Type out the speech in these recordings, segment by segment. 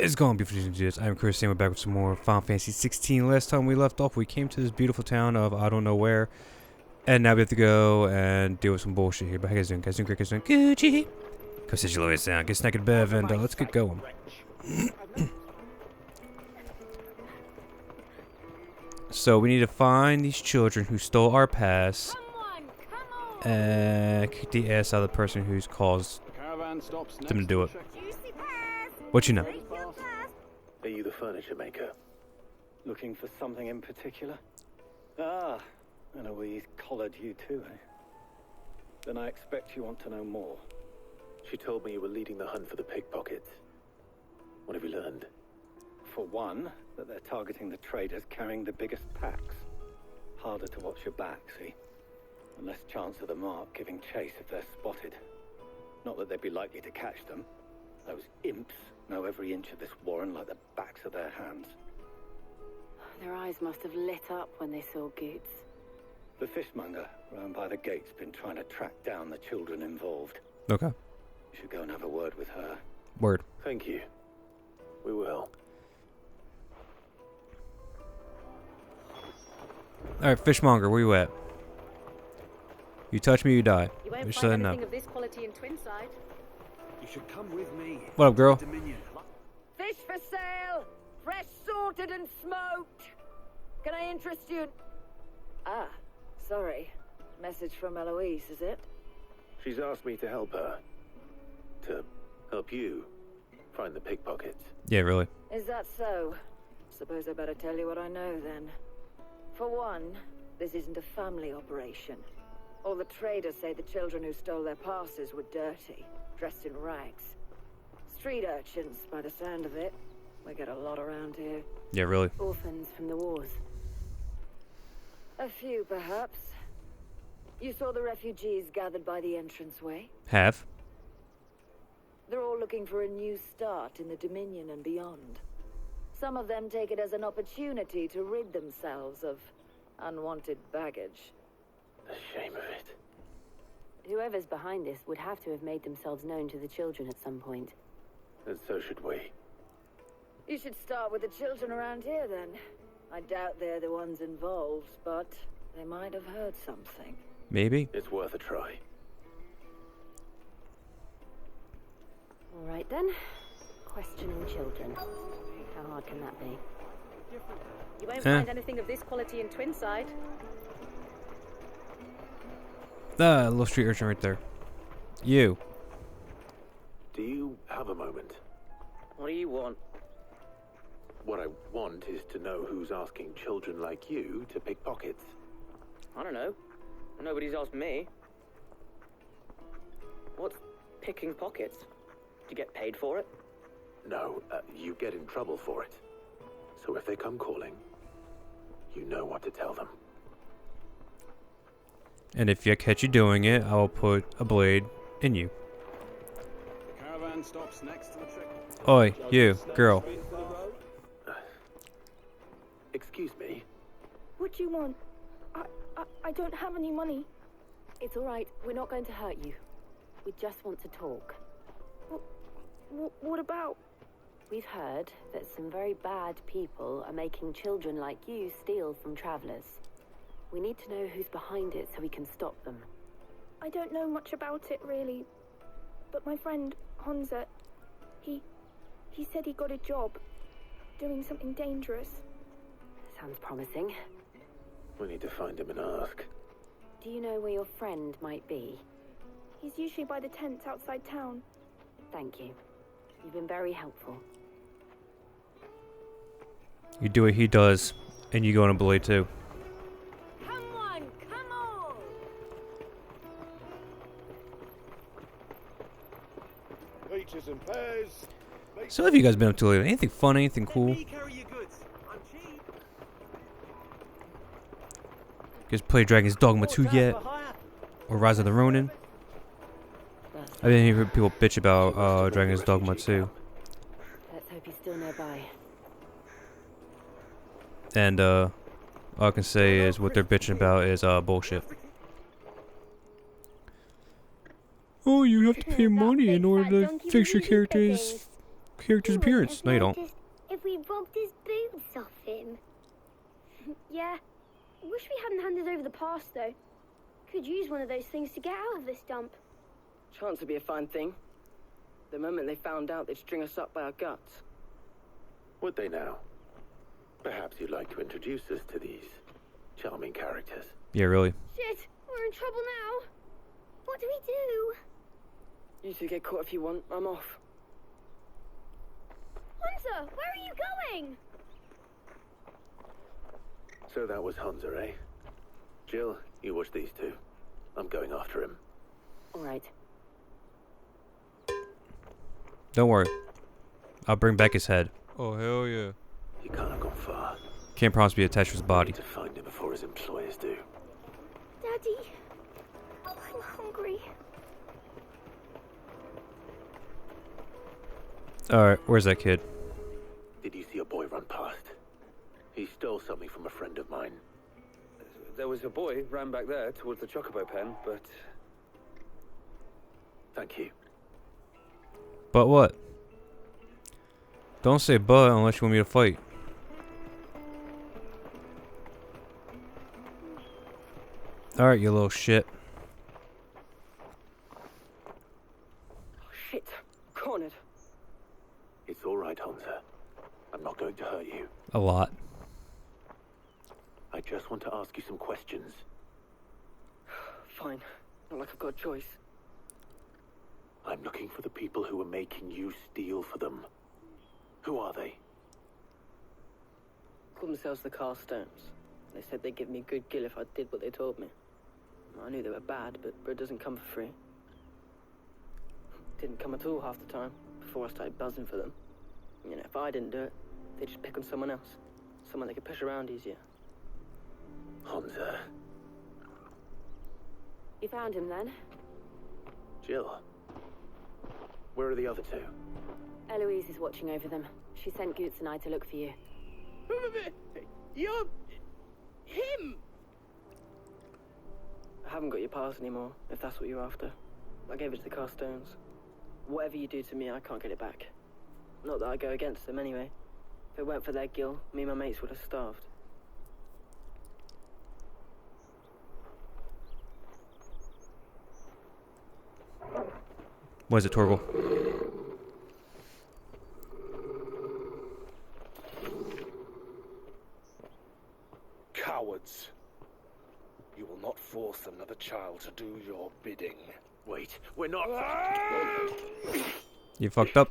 It's going to be for this. I'm Chris, and we're back with some more Final Fantasy 16. Last time we left off, we came to this beautiful town of I don't know where, and now we have to go and deal with some bullshit here. But how you guys doing? Guys doing great? Guys doing Gucci? Because you always sound. Get snagged Bev, and let's get going. So we need to find these children who stole our pass and kick the ass out of the person who's caused them to do it. What you know? Are you the furniture maker? Looking for something in particular? Ah, I know he's collared you too, eh? Then I expect you want to know more. She told me you were leading the hunt for the pickpockets. What have you learned? For one, that they're targeting the traders carrying the biggest packs. Harder to watch your back, see? And less chance of the mark giving chase if they're spotted. Not that they'd be likely to catch them. Those imps know every inch of this warren like the backs of their hands. Their eyes must have lit up when they saw Goots. The fishmonger round by the gate's been trying to track down the children involved. Okay. You should go and have a word with her. Word. Thank you. We will. Alright, fishmonger, where you at? You touch me, you die. You won't Just find so I know. anything of this quality in Twinside. You should come with me. What up, girl? Dominion. Fish for sale! Fresh sorted and smoked! Can I interest you in... Ah, sorry. Message from Eloise, is it? She's asked me to help her. To help you find the pickpockets. Yeah, really. Is that so? Suppose I better tell you what I know then. For one, this isn't a family operation. All the traders say the children who stole their passes were dirty, dressed in rags. Street urchins, by the sound of it. We get a lot around here. Yeah, really. Orphans from the wars. A few, perhaps. You saw the refugees gathered by the entranceway? Have. They're all looking for a new start in the Dominion and beyond. Some of them take it as an opportunity to rid themselves of unwanted baggage. The shame of it. Whoever's behind this would have to have made themselves known to the children at some point. And so should we. You should start with the children around here, then. I doubt they're the ones involved, but they might have heard something. Maybe. It's worth a try. All right then. Questioning children. How hard can that be? You won't find anything of this quality in Twinside. Ah, little street urchin right there. You. Do you have a moment? What do you want? What I want is to know who's asking children like you to pickpockets. I don't know. Nobody's asked me. What's picking pockets? Do you get paid for it? No, you get in trouble for it. So if they come calling, you know what to tell them. And if I catch you doing it, I will put a blade in you. The caravan stops next to the trick. Oi, you, girl. Excuse me. What do you want? I don't have any money. It's all right. We're not going to hurt you. We just want to talk. What about? We've heard that some very bad people are making children like you steal from travelers. We need to know who's behind it so we can stop them. I don't know much about it, really. But my friend, Honza, he said he got a job doing something dangerous. Sounds promising. We need to find him and ask. Do you know where your friend might be? He's usually by the tents outside town. Thank you. You've been very helpful. You do what he does, and you go on a blade too. Come on, come on! Peaches and pears. So what have you guys been up to lately? Anything fun? Anything cool? Let me carry your goods. I'm cheap. You guys play Dragon's Dogma 2 yet? Or Rise of the Ronin? I've been hearing people bitch about Dragon's Dogma 2. Let's hope he's still nearby. And all I can say is what they're bitching about is bullshit. Oh, you have to pay money in order to fix your character's Character's appearance. No, you don't. If we robbed his boots off him. Yeah. Wish we hadn't handed over the pass, though. Could use one of those things to get out of this dump. Chance would be a fine thing. The moment they found out, they'd string us up by our guts. Would they now? Perhaps you'd like to introduce us to these charming characters. Yeah, really. Shit, we're in trouble now. What do we do? You two get caught if you want. I'm off. Hunter, where are you going? So that was Hunter, eh? Jill, you watch these two. I'm going after him. All right. Don't worry. I'll bring back his head. Oh, hell yeah. He can't have gone far. Can't promise to be attached to his I body. need to find him before his employers do. Daddy, I'm hungry. Alright, where's that kid? Did you see a boy run past? He stole something from a friend of mine. There was a boy ran back there towards the chocobo pen, but... Thank you. But what? Don't say but unless you want me to fight. Alright, you little shit. Oh, shit. Cornered. It's all right, Hunter. I'm not going to hurt you. A lot. I just want to ask you some questions. Fine. Not like I've got a choice. I'm looking for the people who are making you steal for them. Who are they? Called themselves the Carstones. They said they'd give me good gill if I did what they told me. I knew they were bad, but bread doesn't come for free. Didn't come at all half the time, before I started buzzing for them. You know, if I didn't do it, they'd just pick on someone else. Someone they could push around easier. Hunter. You found him then? Jill. Where are the other two? Eloise is watching over them. She sent Goots and I to look for you. You're... him! I haven't got your pass anymore, if that's what you're after. I gave it to the Carstones. Whatever you do to me, I can't get it back. Not that I go against them anyway. If it weren't for their gill, me and my mates would have starved. What is it, Torgal? Cowards. You will not force another child to do your bidding. Wait, we're not... You fucked up.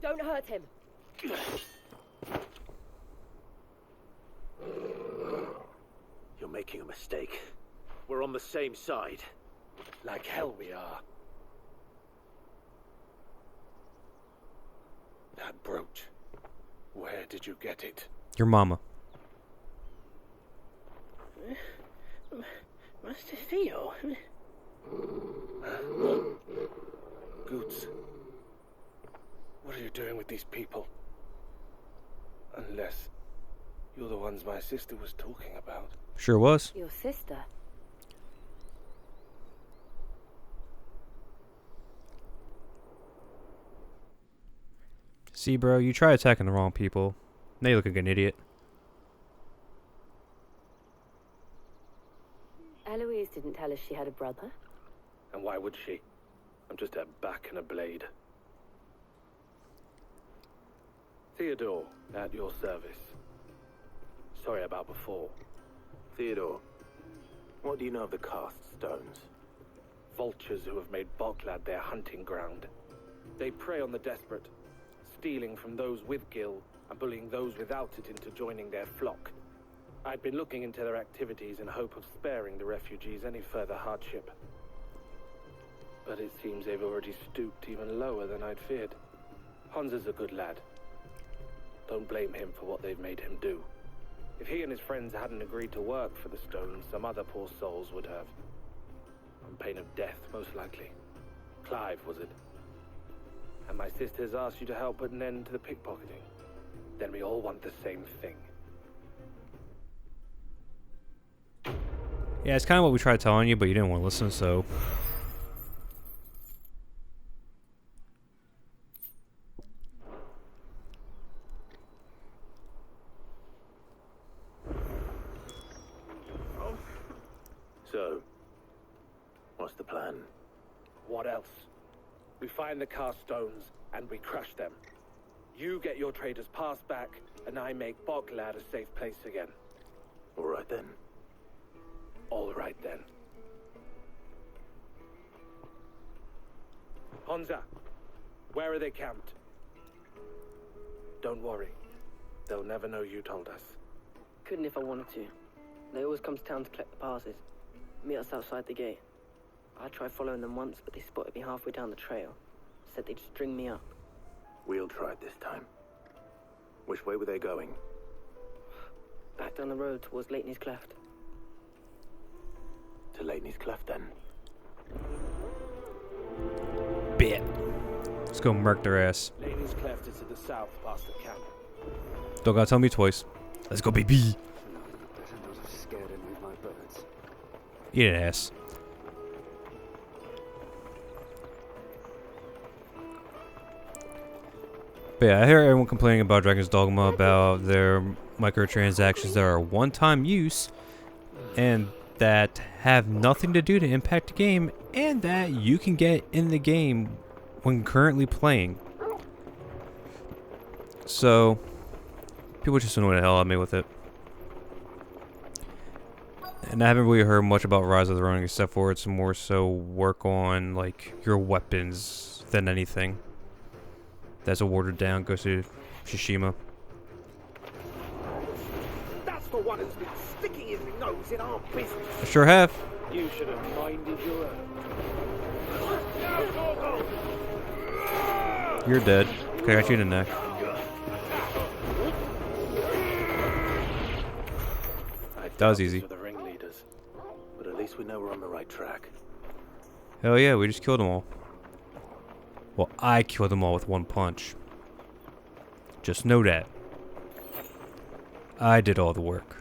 Don't hurt him. You're making a mistake. We're on the same side. Like hell we are. That brooch. Where did you get it? Your mama. Master Theo. Goots. What are you doing with these people? Unless you're the ones my sister was talking about. Sure was. Your sister? See, bro, you try attacking the wrong people. Now you look like an idiot. Eloise didn't tell us she had a brother. And why would she? I'm just her back and a blade. Theodore, at your service. Sorry about before. Theodore, what do you know of the Cast Stones? Vultures who have made Boklad their hunting ground. They prey on the desperate, stealing from those with gill and bullying those without it into joining their flock. I'd been looking into their activities in hope of sparing the refugees any further hardship. But it seems they've already stooped even lower than I'd feared. Hans is a good lad. Don't blame him for what they've made him do. If he and his friends hadn't agreed to work for the Stones, some other poor souls would have. On pain of death, most likely. Clive, was it? And my sisters asked you to help put an end to the pickpocketing. Then we all want the same thing. Yeah, it's kind of what we tried telling you, but you didn't want to listen, so... So, what's the plan? What else? We find the cast stones and we crush them. You get your trader's pass back, and I make Boklad a safe place again. All right then. All right then. Honza, where are they camped? Don't worry. They'll never know you told us. Couldn't if I wanted to. They always come to town to collect the passes. Meet us outside the gate. I tried following them once, but they spotted me halfway down the trail. Said they'd string me up. We'll try it this time. Which way were they going? Back down the road towards Leighton's Cleft. To Leighton's Cleft, then. Bet. Let's go murk their ass. Leighton's Cleft is to the south past the camp. Don't gotta tell me twice. Let's go, baby. No, you better not have scared any of my birds. Eat an ass. But yeah, I hear everyone complaining about Dragon's Dogma, about their microtransactions that are one-time use, and that have nothing to do to impact the game, and that you can get in the game when currently playing. So, people just annoy the hell out of me with it. And I haven't really heard much about Rise of the Ronin, except for it's more so work on, like, your weapons than anything. That's a watered down, goes to Tsushima. That's the one who's been sticking his nose in our business. I sure have. You should have minded your own. You're dead. Okay, I got you in the neck. That was easy. The ringleaders, but at least we know we're on the right track. Hell yeah, we just killed them all. Well, I killed them all with one punch. Just know that. I did all the work.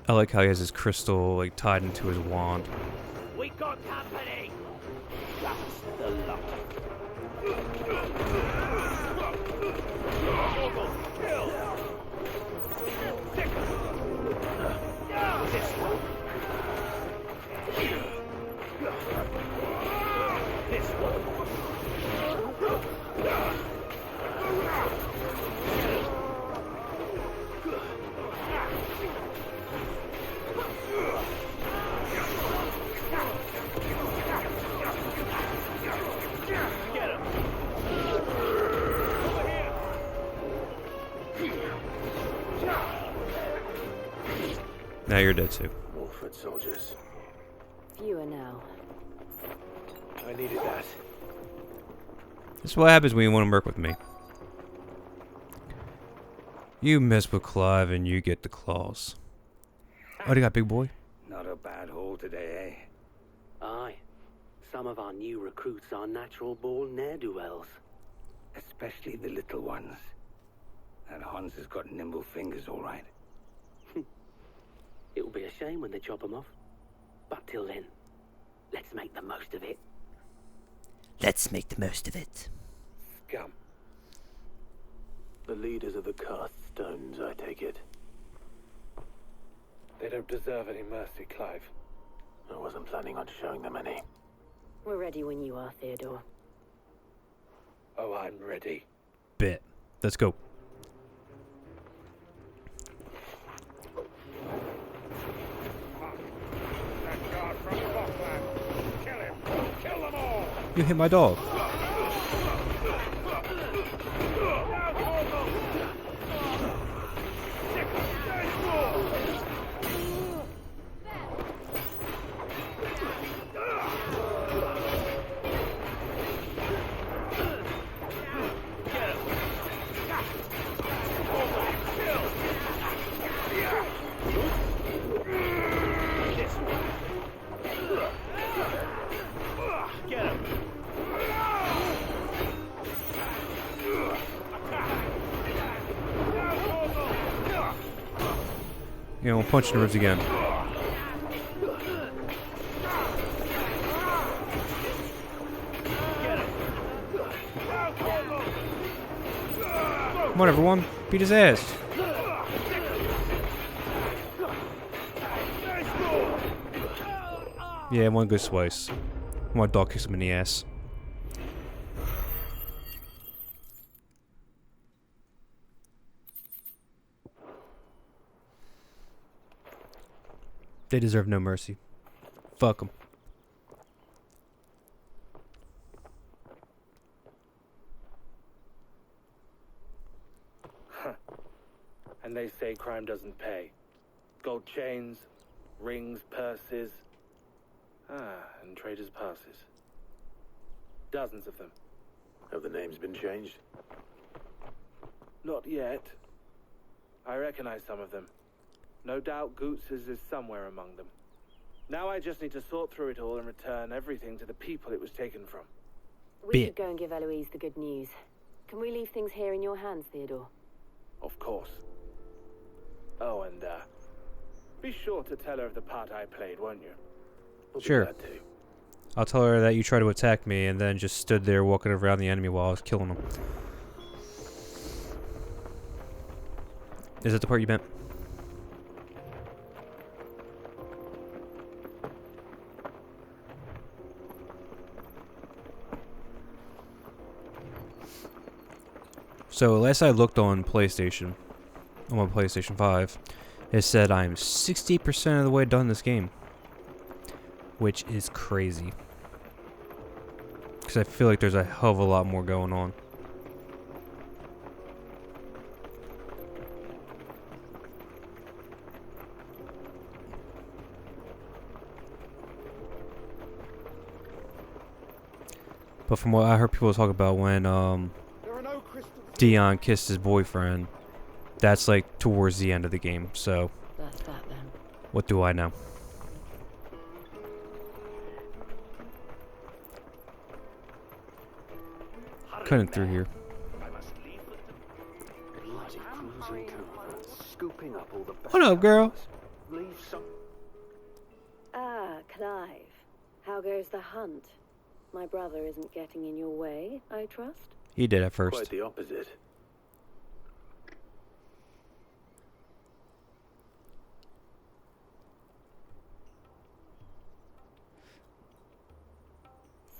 I like how he has his crystal like tied into his wand. We got company. That's the lot. This one. This one. Now you're dead too. Wolford soldiers. Fewer now. I needed that. This is what happens when you want to work with me. You mess with Clive and you get the claws. What do you got, big boy? Not a bad haul today, eh? Aye. Some of our new recruits are natural-born ne'er-do-wells. Especially the little ones. And Hans has got nimble fingers, all right. It'll be a shame when they chop them off. But till then, let's make the most of it. Let's make the most of it. Scum. The leaders of the cast stones, I take it. They don't deserve any mercy, Clive. I wasn't planning on showing them any. We're ready when you are, Theodore. Oh, I'm ready. Bet. Let's go. You hit my dog. You know, we'll punch in the ribs again. Come on, everyone. Beat his ass. Yeah, one good slice. One dog kicks him in the ass. They deserve no mercy. Fuck them. And they say crime doesn't pay. Gold chains, rings, purses. And traders' passes. Dozens of them. Have the names been changed? Not yet. I recognize some of them. No doubt Goots's is somewhere among them. Now I just need to sort through it all and return everything to the people it was taken from. We should go and give Eloise the good news. Can we leave things here in your hands, Theodore? Of course. Oh, and be sure to tell her of the part I played, won't you? We'll be Sure. glad to. I'll tell her that you tried to attack me and then just stood there walking around the enemy while I was killing them. Is that the part you meant? So last I looked on PlayStation, on my PlayStation 5, it said I'm 60% of the way done this game. Which is crazy. Because I feel like there's a hell of a lot more going on. But from what I heard people talk about when Dion kissed his boyfriend, that's like towards the end of the game. So That's that then. what do I know? Cutting through here. What up, girl? Ah, Clive. How goes the hunt? My brother isn't getting in your way, I trust? He did at first. Quite the opposite.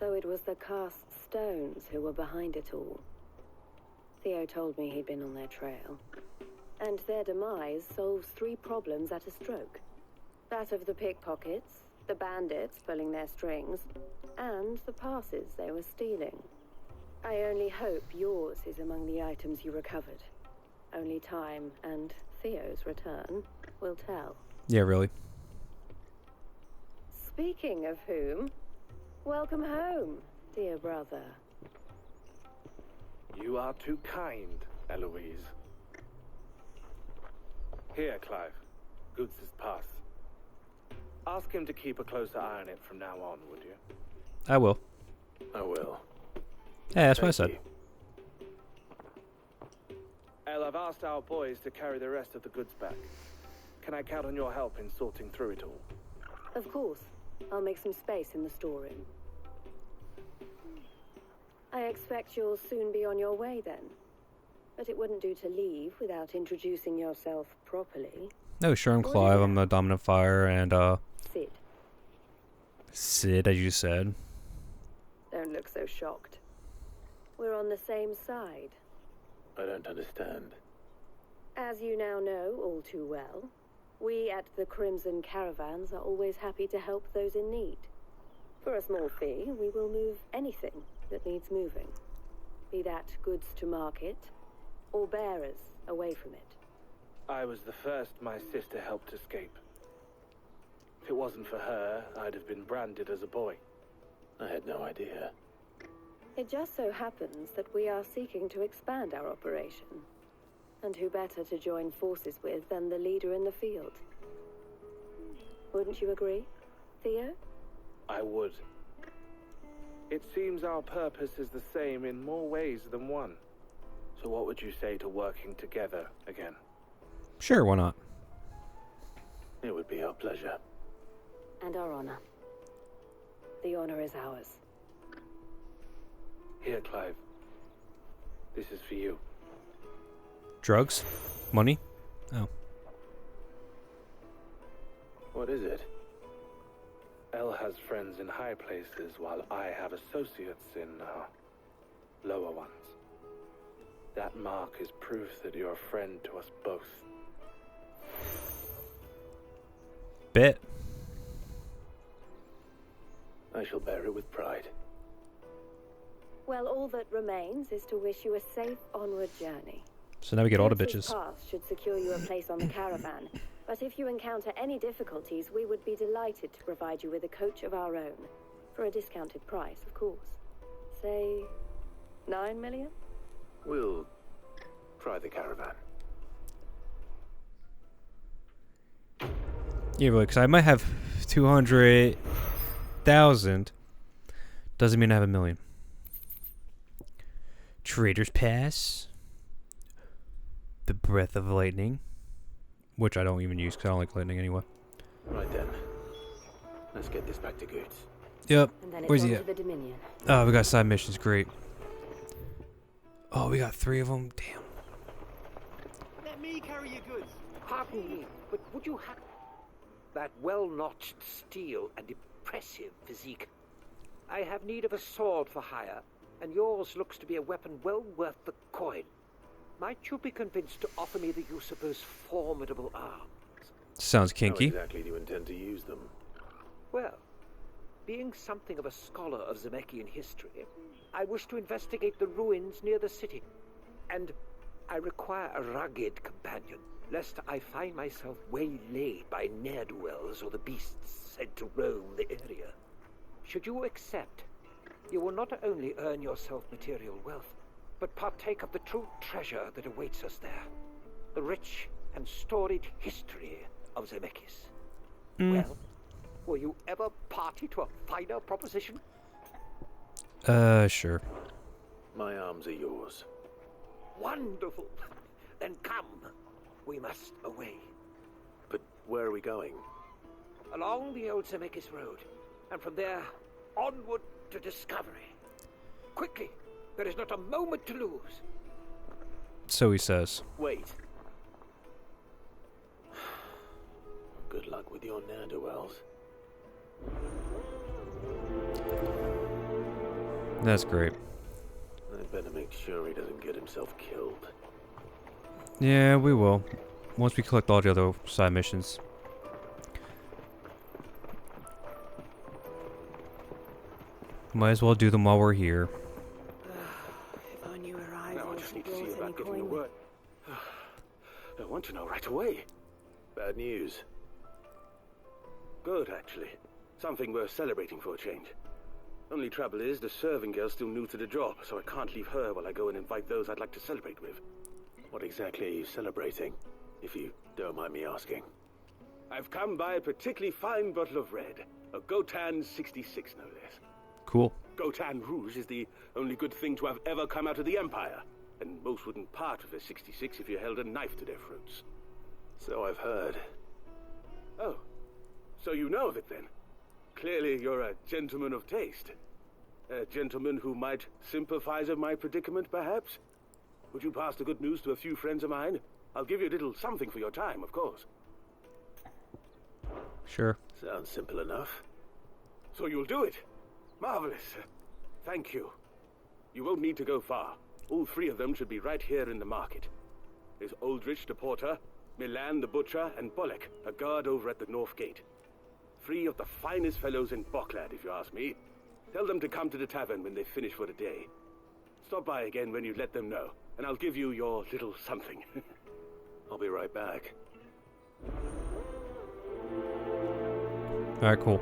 So it was the cast stones who were behind it all. Theo told me he'd been on their trail. And their demise solves 3 problems at a stroke. That of the pickpockets, the bandits pulling their strings, and the passes they were stealing. I only hope yours is among the items you recovered. Only time and Theo's return will tell. Yeah, really. Speaking of whom, welcome home, dear brother. You are too kind, Eloise. Here, Clive. Goots's pass. Ask him to keep a closer eye on it from now on, would you? I will. I will. Yeah, that's what I Thank said. you. El, I've asked our boys to carry the rest of the goods back. Can I count on your help in sorting through it all? Of course. I'll make some space in the storeroom. I expect you'll soon be on your way then. But it wouldn't do to leave without introducing yourself properly. No, sure, I'm Clive. I'm the Dominant Fire, and, Sid. Sid, as you said. Don't look so shocked. We're on the same side. I don't understand. As you now know all too well, we at the Crimson Caravans are always happy to help those in need. For a small fee, we will move anything that needs moving. Be that goods to market, or bearers away from it. I was the first my sister helped escape. If it wasn't for her, I'd have been branded as a boy. I had no idea. It just so happens that we are seeking to expand our operation. And who better to join forces with than the leader in the field? Wouldn't you agree, Theo? I would. It seems our purpose is the same in more ways than one. So what would you say to working together again? Sure, why not? It would be our pleasure. And our honor. The honor is ours. Here, Clive. This is for you. Drugs? Money? Oh. What is it? Elle has friends in high places, while I have associates in, lower ones. That mark is proof that you're a friend to us both. Bet. I shall bear it with pride. Well, all that remains is to wish you a safe onward journey. So now we get all the Prince's bitches. pass should secure you a place on the caravan, but if you encounter any difficulties, we would be delighted to provide you with a coach of our own. For a discounted price, of course. Say, 9 million? We'll try the caravan. Yeah, really, because I might have 200,000. Doesn't mean I have 1 million. Trader's Pass. The Breath of Lightning. Which I don't even use because I don't like lightning anyway. Right then. Let's get this back to Goods. Yep. And then Where's it's he on at? to the Dominion. Oh, we got side missions. Great. Oh, we got 3 of them. Damn. Let me carry your goods. Pardon me, but would you have that well-notched steel and impressive physique? I have need of a sword for hire, and yours looks to be a weapon well worth the coin. Might you be convinced to offer me the use of those formidable arms? Sounds kinky. How exactly do you intend to use them? Well, being something of a scholar of Zemeckis history, I wish to investigate the ruins near the city. And I require a rugged companion, lest I find myself waylaid by ne'er-do-wells or the beasts said to roam the area. Should you accept, you will not only earn yourself material wealth, but partake of the true treasure that awaits us there. The rich and storied history of Zemeckis. Well, will you ever party to a finer proposition? Sure. My arms are yours. Wonderful. Then come. We must away. But where are we going? Along the old Zemeckis Road, and from there, onward to discovery. Quickly. There is not a moment to lose. So he says. Wait. Good luck with your ne'er-do-wells. That's great. I better make sure he doesn't get himself killed. Yeah, we will. Once we collect all the other side missions. Might as well do them while we're here. If I knew her eyes, Now I just need to see about getting the word. I want to know right away. Bad news. Good, actually. Something worth celebrating for a change. Only trouble is, the serving girl's still new to the job, so I can't leave her while I go and invite those I'd like to celebrate with. What exactly are you celebrating, if you don't mind me asking? I've come by a particularly fine bottle of red. A Gotan 66, no less. Cool. Gotan Rouge is the only good thing to have ever come out of the Empire, and most wouldn't part with their 66 if you held a knife to their throats. So I've heard. Oh, so you know of it then? Clearly you're a gentleman of taste. A gentleman who might sympathize with my predicament, perhaps? Would you pass the good news to a few friends of mine? I'll give you a little something for your time, of course. Sure. Sounds simple enough. So you'll do it? Marvelous. Thank you. You won't need to go far. All 3 of them should be right here in the market. There's Aldrich the porter, Milan the butcher, and Bullock, a guard over at the north gate. 3 of the finest fellows in Boklad, if you ask me. Tell them to come to the tavern when they finish for the day. Stop by again when you let them know, and I'll give you your little something. I'll be right back. Alright, cool.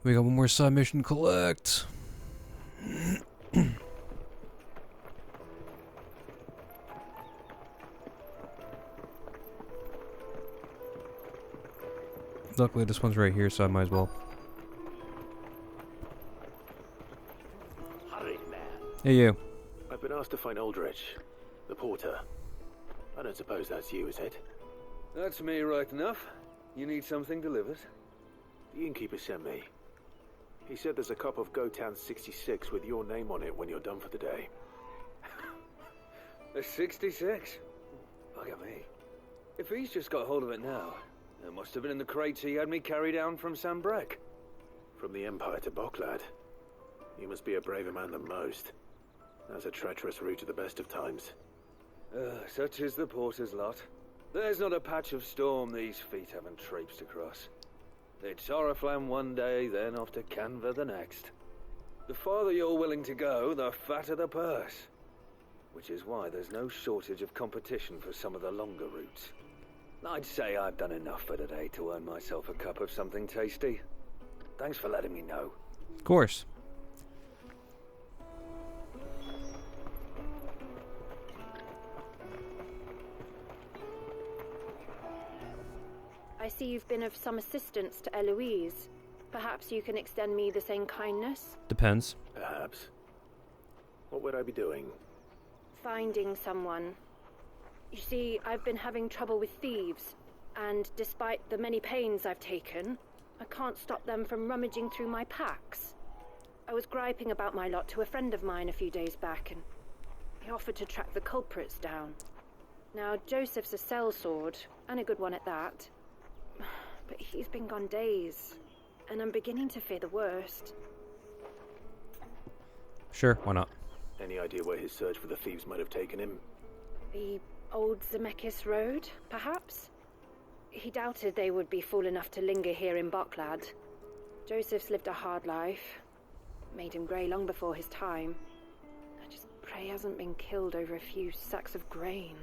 We got one more side mission to collect. Luckily, this one's right here, so I might as well. Hurry, man. Hey, you. I've been asked to find Aldrich, the porter. I don't suppose that's you, is it? That's me right enough. You need something delivered? The innkeeper sent me. He said there's a cup of Gotan 66 with your name on it when you're done for the day. A 66? Look at me. If he's just got hold of it now, it must have been in the crates he had me carry down from Sambrek. From the Empire to Boklad. You must be a braver man than most. That's a treacherous route at the best of times. Such is the porter's lot. There's not a patch of storm these feet haven't traipsed across. It's Oriflamme one day, then off to Canva the next. The farther you're willing to go, the fatter the purse. Which is why there's no shortage of competition for some of the longer routes. I'd say I've done enough for today to earn myself a cup of something tasty. Thanks for letting me know. Of course. I see you've been of some assistance to Eloise. Perhaps you can extend me the same kindness? Depends. Perhaps. What would I be doing? Finding someone. You see, I've been having trouble with thieves, and despite the many pains I've taken, I can't stop them from rummaging through my packs. I was griping about my lot to a friend of mine a few days back, and he offered to track the culprits down. Now, Joseph's a sellsword, and a good one at that. But he's been gone days, and I'm beginning to fear the worst. Sure, why not? Any idea where his search for the thieves might have taken him? The old Zemeckis Road, perhaps? He doubted they would be fool enough to linger here in Boklad. Joseph's lived a hard life. Made him grey long before his time. I just pray he hasn't been killed over a few sacks of grain.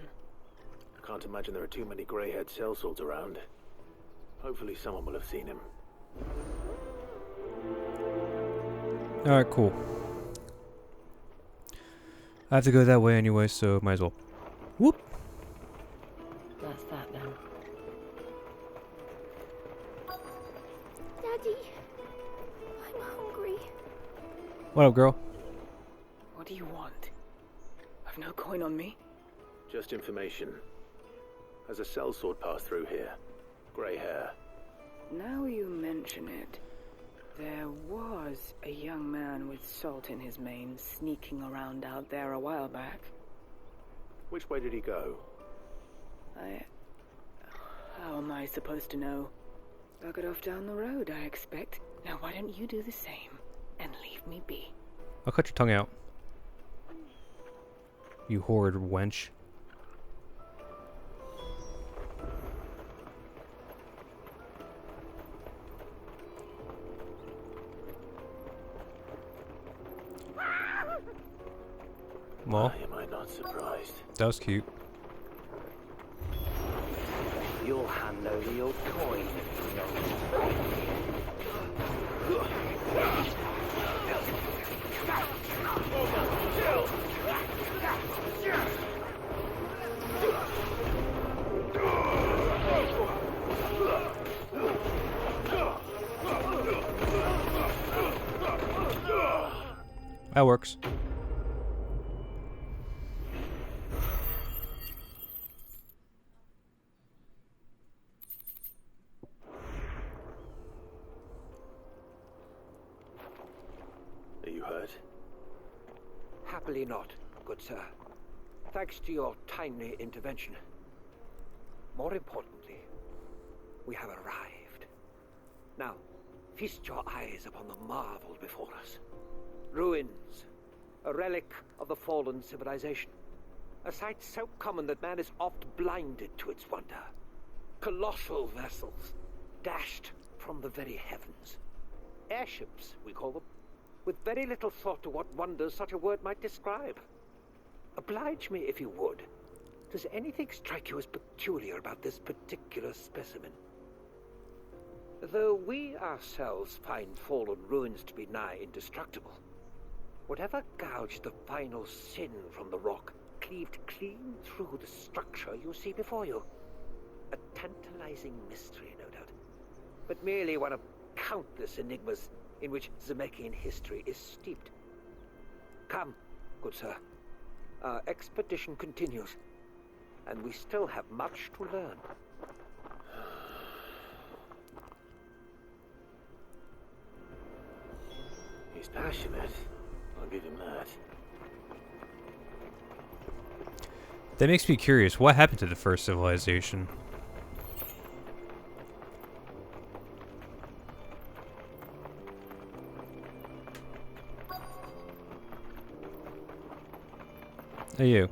I can't imagine there are too many grey-haired sellswords around. Hopefully someone will have seen him. Alright, cool. I have to go that way anyway, so might as well. Whoop! That's that then. Daddy, I'm hungry. What up, girl? What do you want? I've no coin on me. Just information. Has a sellsword passed through here? Grey hair. Now you mention it, there was a young man with salt in his mane sneaking around out there a while back. Which way did he go? How am I supposed to know? Buggered off down the road, I expect. Now why don't you do the same and leave me be? I'll cut your tongue out. You horrid wench. Well, am I not surprised? That was cute. You'll hand over your coin. That works. Are you hurt? Happily not, good sir. Thanks to your timely intervention. More importantly, we have arrived. Now, feast your eyes upon the marvel before us. Ruins, a relic of the fallen civilization. A sight so common that man is oft blinded to its wonder. Colossal vessels, dashed from the very heavens. Airships, we call them, with very little thought to what wonders such a word might describe. Oblige me if you would. Does anything strike you as peculiar about this particular specimen? Though we ourselves find fallen ruins to be nigh indestructible, whatever gouged the final sin from the rock cleaved clean through the structure you see before you. A tantalizing mystery, no doubt, but merely one of countless enigmas in which Zemeckis history is steeped. Come, good sir. Our expedition continues, and we still have much to learn. He's passionate. I'll give him that. That makes me curious. What happened to the first civilization? Hey, you.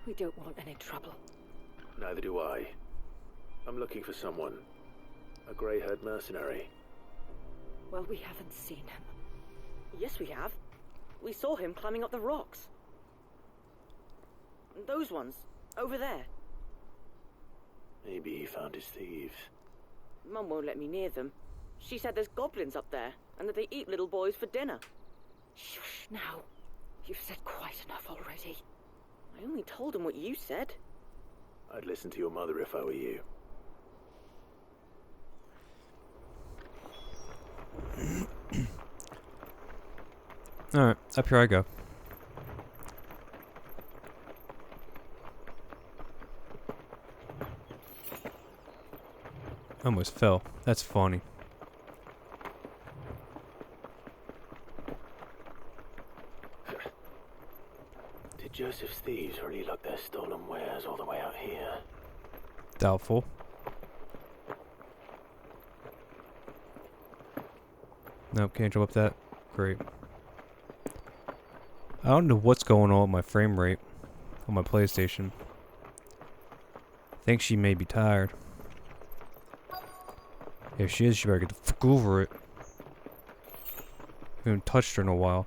We don't want any trouble. Neither do I. I'm looking for someone. A grey-haired mercenary. Well, we haven't seen him. Yes, we have. We saw him climbing up the rocks. Those ones, over there. Maybe he found his thieves. Mum won't let me near them. She said there's goblins up there, and that they eat little boys for dinner. Shush now. You've said quite enough already. I only told him what you said. I'd listen to your mother if I were you. Alright, up here I go. Almost fell. That's funny. Did Joseph's thieves really lug their stolen wares all the way out here? Doubtful. Nope, can't jump up that. Great. I don't know what's going on with my frame rate on my PlayStation. I think she may be tired. If she is, she better get the fuck over it. I haven't touched her in a while.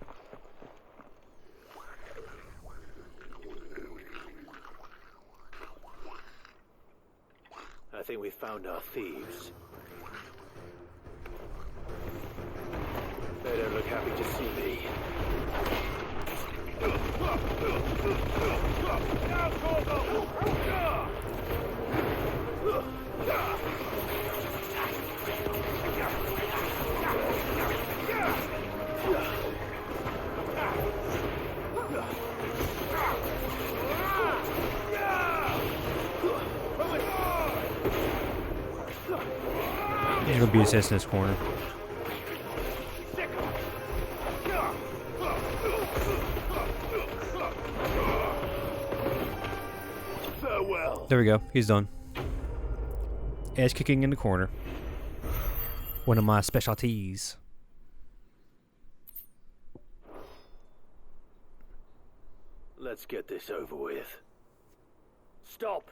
I think we found our thieves. They don't look happy to see me. There's gonna be assist in this corner. There we go. He's done. Ass kicking in the corner. One of my specialties. Let's get this over with. Stop!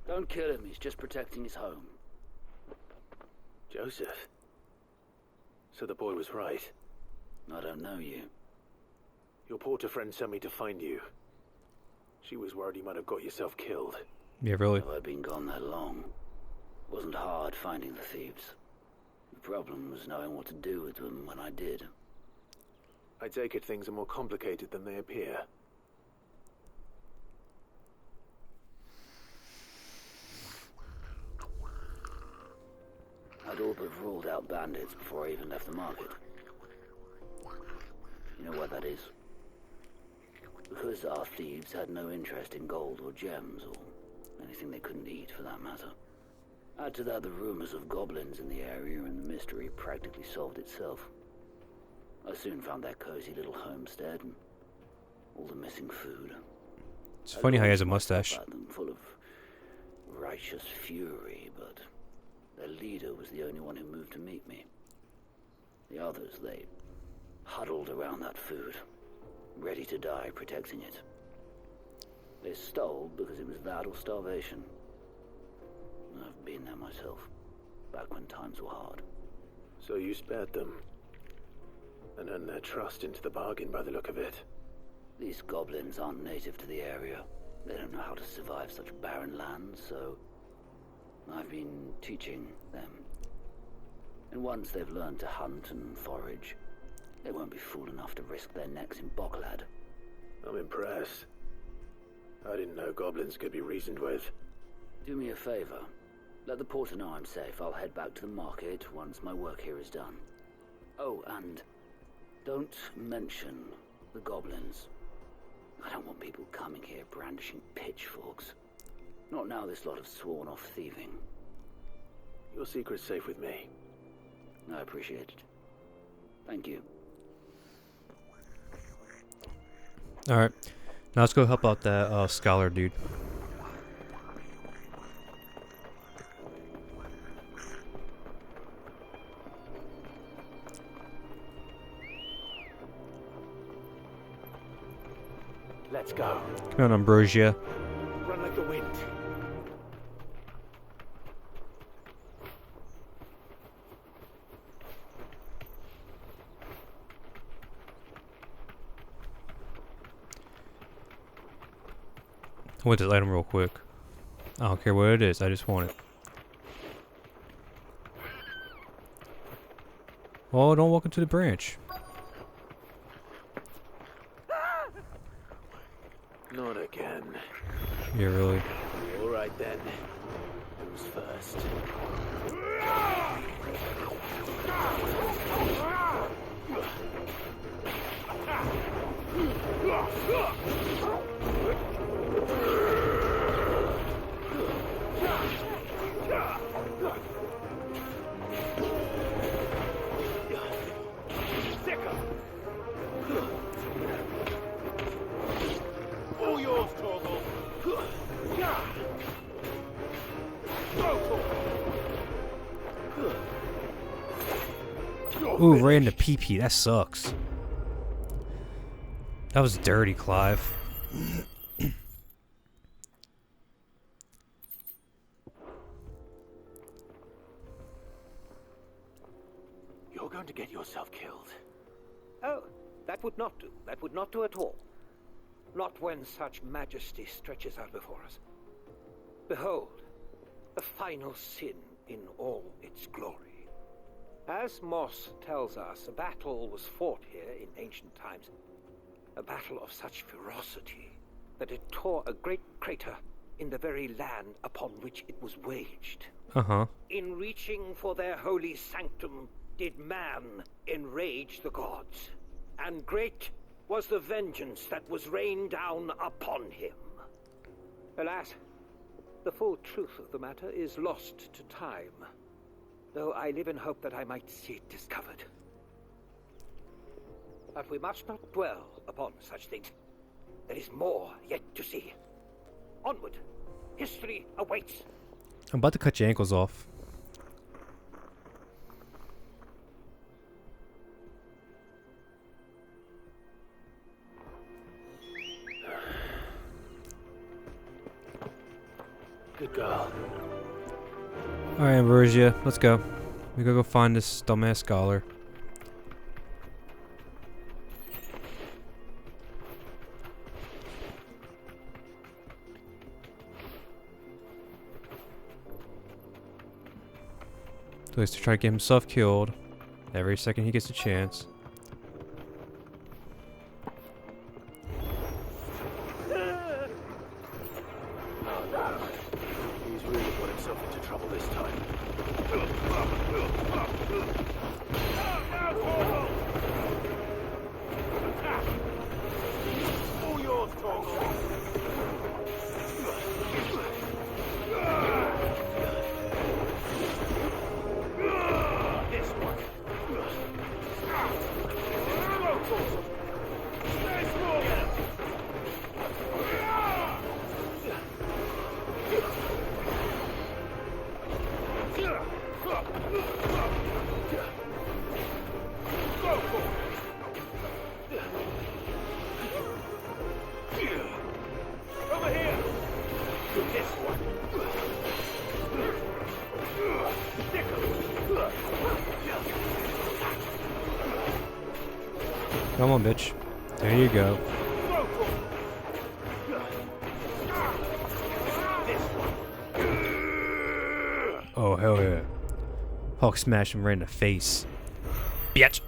Don't kill him, he's just protecting his home. Joseph? So the boy was right. I don't know you. Your porter friend sent me to find you. She was worried you might have got yourself killed. Yeah, really. Have I been gone that long? It wasn't hard finding the thieves. The problem was knowing what to do with them when I did. I take it things are more complicated than they appear. I'd all but ruled out bandits before I even left the market. You know what that is? Because our thieves had no interest in gold or gems, or anything they couldn't eat for that matter. Add to that the rumors of goblins in the area, and the mystery practically solved itself. I soon found that cozy little homestead, and all the missing food. It's funny how he has a mustache. Full of righteous fury, but their leader was the only one who moved to meet me. The others, they huddled around that food, ready to die protecting it. They stole because it was that or starvation. I've been there myself, back when times were hard. So you spared them, and earned their trust into the bargain by the look of it. These goblins aren't native to the area. They don't know how to survive such barren lands, so I've been teaching them. And once they've learned to hunt and forage, they won't be fool enough to risk their necks in Boklad. I'm impressed. I didn't know goblins could be reasoned with. Do me a favor. Let the porter know I'm safe. I'll head back to the market once my work here is done. Oh, and don't mention the goblins. I don't want people coming here brandishing pitchforks. Not now this lot have sworn off thieving. Your secret's safe with me. I appreciate it. Thank you. Alright. Now let's go help out that scholar dude. Let's go. Come on, Ambrosia. Run like the wind. I want this item real quick. I don't care what it is, I just want it. Oh, don't walk into the branch. Not again. Yeah, really. All right then. Who's first? All yours, Torgal. Ooh, right into PP. That sucks. That was dirty, Clive. You're going to get yourself killed. Oh, that would not do. That would not do at all. Not when such majesty stretches out before us. Behold, the final sin in all its glory. As Moss tells us, a battle was fought here in ancient times. A battle of such ferocity that it tore a great crater in the very land upon which it was waged. Uh-huh. In reaching for their holy sanctum, did man enrage the gods, and great was the vengeance that was rained down upon him. Alas, the full truth of the matter is lost to time, though I live in hope that I might see it discovered. But we must not dwell upon such things. There is more yet to see. Onward. History awaits. I'm about to cut your ankles off. Good girl. Alright, Ambrosia, let's go. We gotta go find this dumbass scholar. So he's to try to get himself killed every second he gets a chance. He's really put himself into trouble this time. All yours, Torgal. This one. Go, Torgal. Stay strong. Go for it. Over here. This one. Come on, bitch. There you go. Go for it. Oh, hell yeah. Hulk smashed him right in the face. Bitch!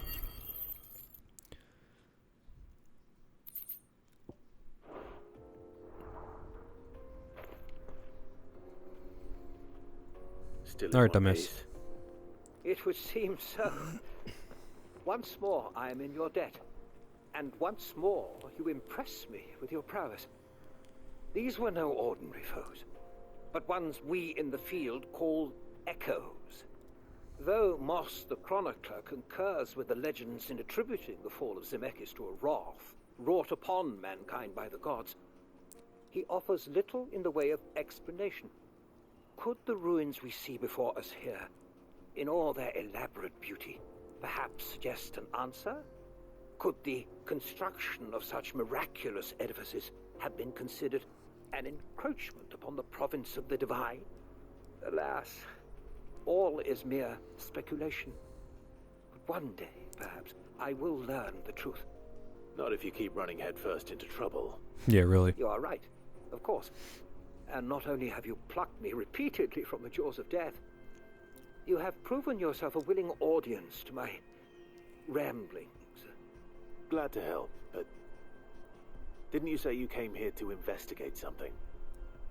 Still in Alright, one dumbass. piece. It would seem so. Once more I am in your debt. And once more you impress me with your prowess. These were no ordinary foes, but ones we in the field call echoes. Though Moss the Chronicler concurs with the legends in attributing the fall of Zemeckis to a wrath wrought upon mankind by the gods, he offers little in the way of explanation. Could the ruins we see before us here, in all their elaborate beauty, perhaps suggest an answer? Could the construction of such miraculous edifices have been considered an encroachment upon the province of the divine? Alas, all is mere speculation. But one day, perhaps, I will learn the truth. Not if you keep running headfirst into trouble. Yeah, really. You are right, of course. And not only have you plucked me repeatedly from the jaws of death, you have proven yourself a willing audience to my ramblings. Glad to help, but didn't you say you came here to investigate something?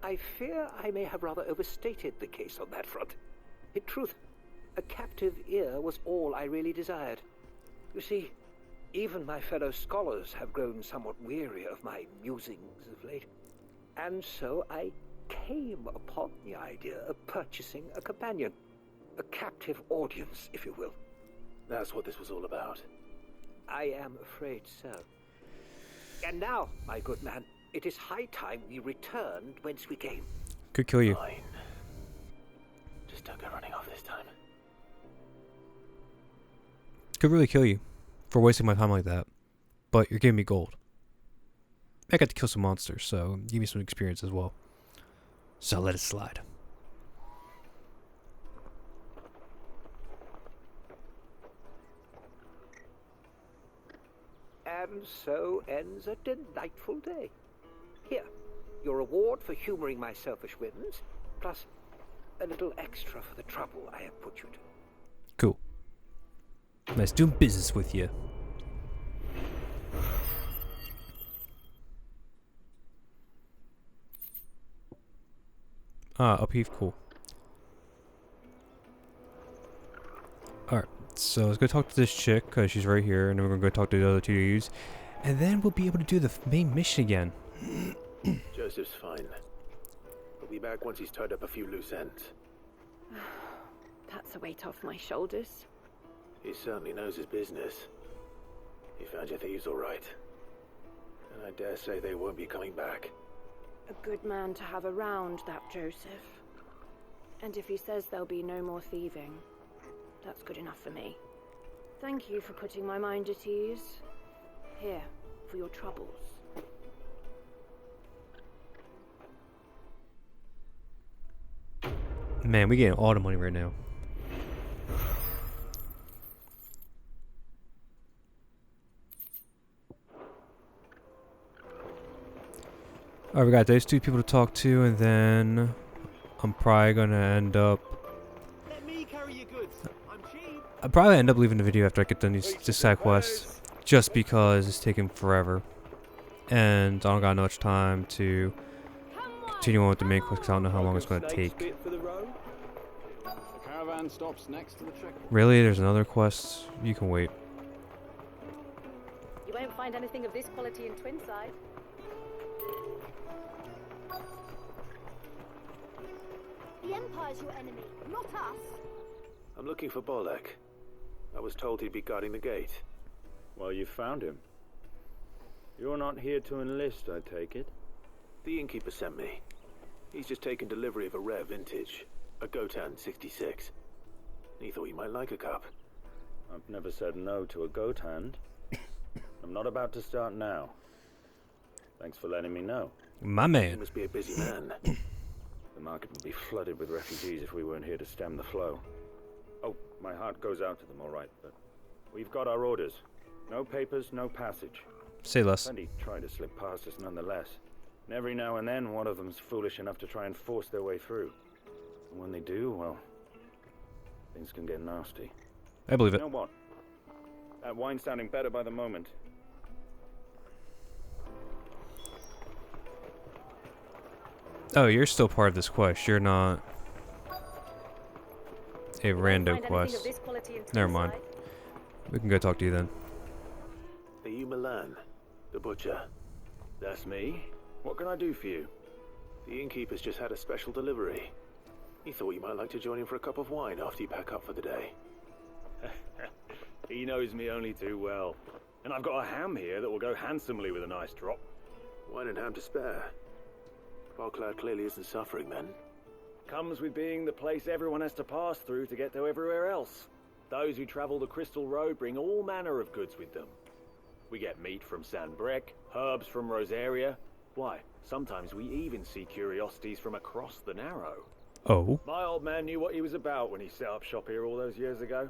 I fear I may have rather overstated the case on that front. In truth, a captive ear was all I really desired. You see, even my fellow scholars have grown somewhat weary of my musings of late. And so I came upon the idea of purchasing a companion. A captive audience, if you will. That's what this was all about. I am afraid so. And now, my good man, it is high time we returned whence we came. Could kill you. Fine. Just don't go running off this time. Could really kill you for wasting my time like that. But you're giving me gold. I got to kill some monsters, so give me some experience as well. So let it slide. And so ends a delightful day. Here, your reward for humoring my selfish whims, plus a little extra for the trouble I have put you to. Cool. Nice doing business with you. Upheave, cool. Alright, so let's go talk to this chick, because she's right here, and then we're going to go talk to the other two dudes, and then we'll be able to do the main mission again. Joseph's fine. He'll be back once he's tied up a few loose ends. That's a weight off my shoulders. He certainly knows his business. He found your thieves all right. And I dare say they won't be coming back. A good man to have around, that Joseph. And if he says there'll be no more thieving, that's good enough for me. Thank you for putting my mind at ease. Here, for your troubles. Man, we getting all the money right now. Alright, we got those two people to talk to, and then I'm probably gonna end up. Let me carry your goods. I'm cheap. I'll probably end up leaving the video after I get done this side quest, just because it's taking forever, and I don't got much time to continue on with the main quest because I don't know how long it's gonna take. The caravan stops next to the check. Really? There's another quest? You can wait. You won't find anything of this quality in Twinside. The Empire's your enemy, not us. I'm looking for Bolek. I was told he'd be guarding the gate. Well, you found him. You're not here to enlist, I take it? The innkeeper sent me. He's just taken delivery of a rare vintage, a Gotan 66. He thought you might like a cup. I've never said no to a goat hand. I'm not about to start now. Thanks for letting me know. My man. You must be a busy man. The market would be flooded with refugees if we weren't here to stem the flow. Oh, my heart goes out to them, all right, but we've got our orders. No papers, no passage. Say less. Plenty try to slip past us nonetheless. And every now and then, one of them's foolish enough to try and force their way through. And when they do, well, things can get nasty. I believe it. You know what? That wine's sounding better by the moment. Oh, you're still part of this quest. You're not a rando quest. Never mind. We can go talk to you then. Are you Milan, the butcher? That's me. What can I do for you? The innkeeper's just had a special delivery. He thought you might like to join him for a cup of wine after you pack up for the day. He knows me only too well. And I've got a ham here that will go handsomely with a nice drop. Wine and ham to spare. Bocklad clearly isn't suffering then. Comes with being the place everyone has to pass through to get to everywhere else. Those who travel the Crystal Road bring all manner of goods with them. We get meat from Sanbrec, herbs from Rosaria. Why, sometimes we even see curiosities from across the Narrow. Oh? My old man knew what he was about when he set up shop here all those years ago.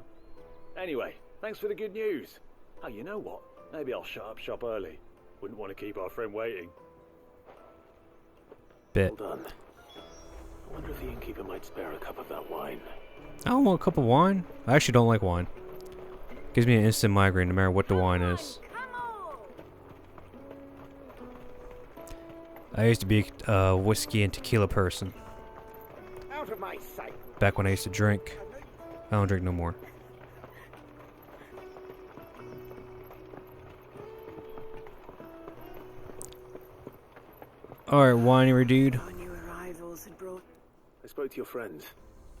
Anyway, thanks for the good news. Oh, you know what? Maybe I'll shut up shop early. Wouldn't want to keep our friend waiting. Bit. Well done. I wonder if the innkeeper might spare a cup of that wine. I don't want a cup of wine. I actually don't like wine. Gives me an instant migraine no matter what the wine is. I used to be a whiskey and tequila person. Out of my sight. Back when I used to drink. I don't drink no more. Alright, winery dude. I spoke to your friends.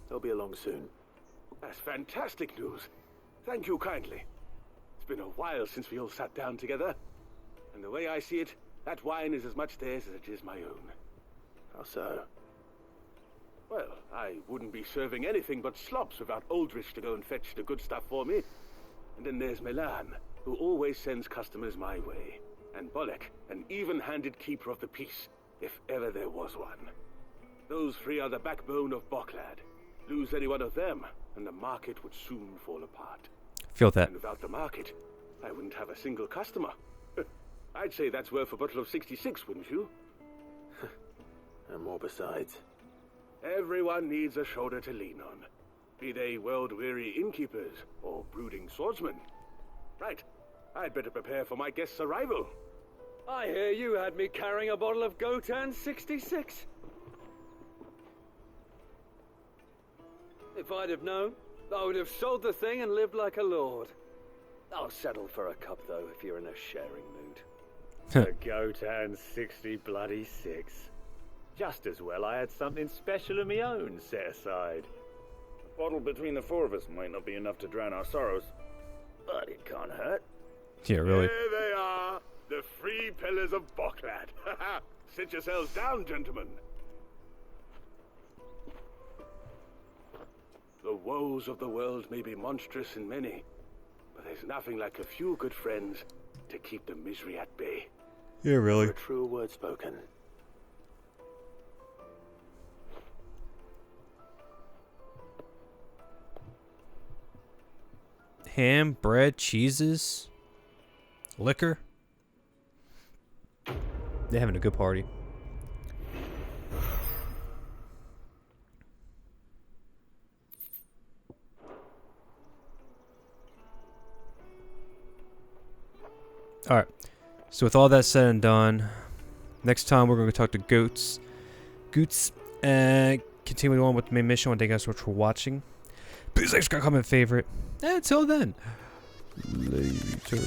They'll be along soon. That's fantastic news. Thank you kindly. It's been a while since we all sat down together. And the way I see it, that wine is as much theirs as it is my own. How so? Well, I wouldn't be serving anything but slops without Aldrich to go and fetch the good stuff for me. And then there's Milan, who always sends customers my way. And Bolek, an even-handed keeper of the peace, if ever there was one. Those three are the backbone of Bocklad. Lose any one of them, and the market would soon fall apart. Feel that. And without the market, I wouldn't have a single customer. I'd say that's worth a bottle of 66, wouldn't you? And more besides. Everyone needs a shoulder to lean on. Be they world-weary innkeepers or brooding swordsmen. Right. I'd better prepare for my guest's arrival. I hear you had me carrying a bottle of Gotan 66. If I'd have known, I would have sold the thing and lived like a lord. I'll settle for a cup, though, if you're in a sharing mood. The Gotan 66. Just as well I had something special of my own set aside. A bottle between the four of us might not be enough to drown our sorrows, but it can't hurt. Yeah, really. There they are, the three pillars of Bocklad. Sit yourselves down, gentlemen. The woes of the world may be monstrous and many, but there's nothing like a few good friends to keep the misery at bay. Yeah, really. A true word spoken. Ham, bread, cheeses, liquor. They're having a good party. Alright, so with all that said and done, next time we're going to talk to Goots, and continue on with the main mission. I want to thank you guys so much for watching. Please like, subscribe, comment, favorite. And until then, later.